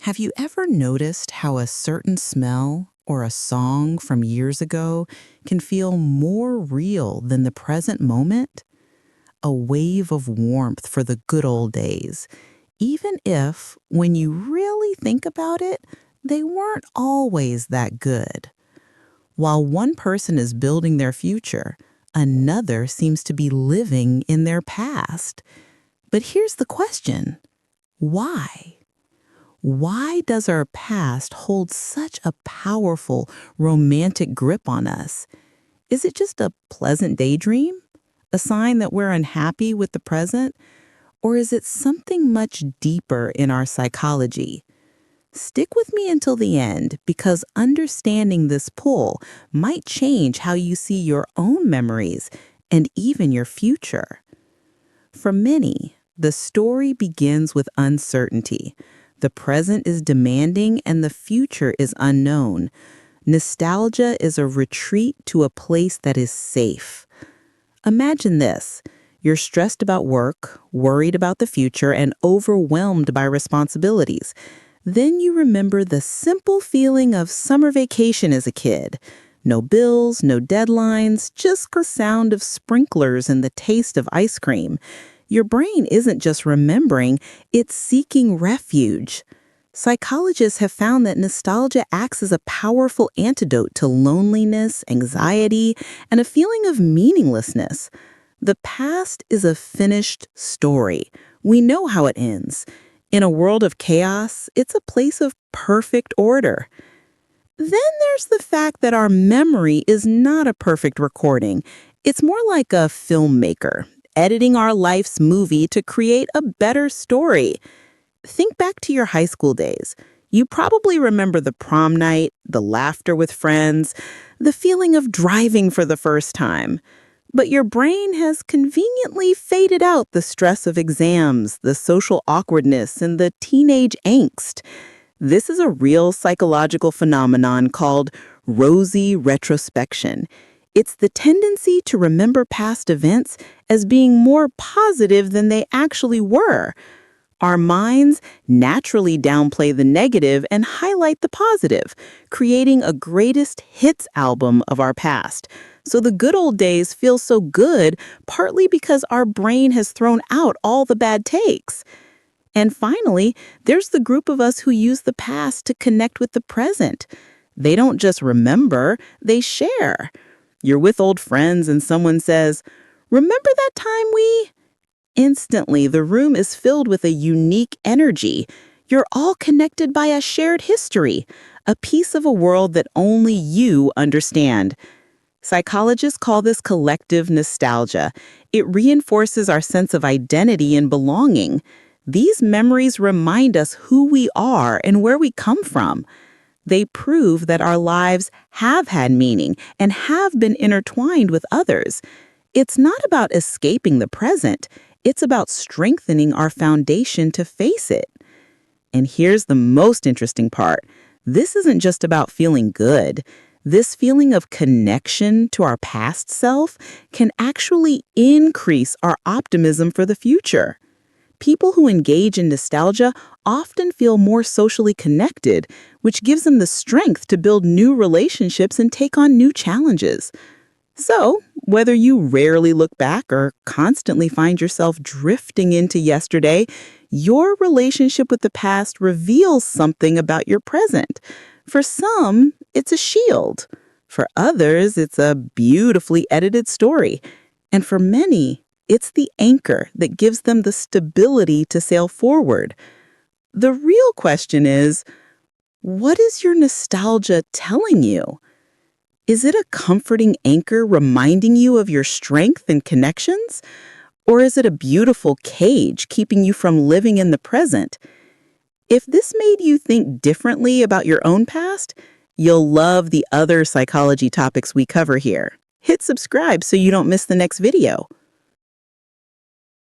Have you ever noticed how a certain smell or a song from years ago can feel more real than the present moment? A wave of warmth for the good old days, even if, when you really think about it, they weren't always that good. While one person is building their future, another seems to be living in their past. But here's the question: why? Why does our past hold such a powerful, romantic grip on us? Is it just a pleasant daydream? A sign that we're unhappy with the present? Or is it something much deeper in our psychology? Stick with me until the end, because understanding this pull might change how you see your own memories and even your future. For many, the story begins with uncertainty. The present is demanding and the future is unknown. Nostalgia is a retreat to a place that is safe. Imagine this. You're stressed about work, worried about the future, and overwhelmed by responsibilities. Then you remember the simple feeling of summer vacation as a kid. No bills, no deadlines, just the sound of sprinklers and the taste of ice cream. Your brain isn't just remembering, it's seeking refuge. Psychologists have found that nostalgia acts as a powerful antidote to loneliness, anxiety, and a feeling of meaninglessness. The past is a finished story. We know how it ends. In a world of chaos, it's a place of perfect order. Then there's the fact that our memory is not a perfect recording. It's more like a filmmaker, editing our life's movie to create a better story. Think back to your high school days. You probably remember the prom night, the laughter with friends, the feeling of driving for the first time. But your brain has conveniently faded out the stress of exams, the social awkwardness, and the teenage angst. This is a real psychological phenomenon called rosy retrospection. It's the tendency to remember past events as being more positive than they actually were. Our minds naturally downplay the negative and highlight the positive, creating a greatest hits album of our past. So the good old days feel so good, partly because our brain has thrown out all the bad takes. And finally, there's the group of us who use the past to connect with the present. They don't just remember, they share. You're with old friends and someone says, "Remember that time we..." Instantly, the room is filled with a unique energy. You're all connected by a shared history, a piece of a world that only you understand. Psychologists call this collective nostalgia. It reinforces our sense of identity and belonging. These memories remind us who we are and where we come from. They prove that our lives have had meaning and have been intertwined with others. It's not about escaping the present. It's about strengthening our foundation to face it. And here's the most interesting part. This isn't just about feeling good. This feeling of connection to our past self can actually increase our optimism for the future. People who engage in nostalgia often feel more socially connected, which gives them the strength to build new relationships and take on new challenges. So, whether you rarely look back or constantly find yourself drifting into yesterday, your relationship with the past reveals something about your present. For some, it's a shield. For others, it's a beautifully edited story. And for many, it's the anchor that gives them the stability to sail forward. The real question is, what is your nostalgia telling you? Is it a comforting anchor reminding you of your strength and connections? Or is it a beautiful cage keeping you from living in the present? If this made you think differently about your own past, you'll love the other psychology topics we cover here. Hit subscribe so you don't miss the next video.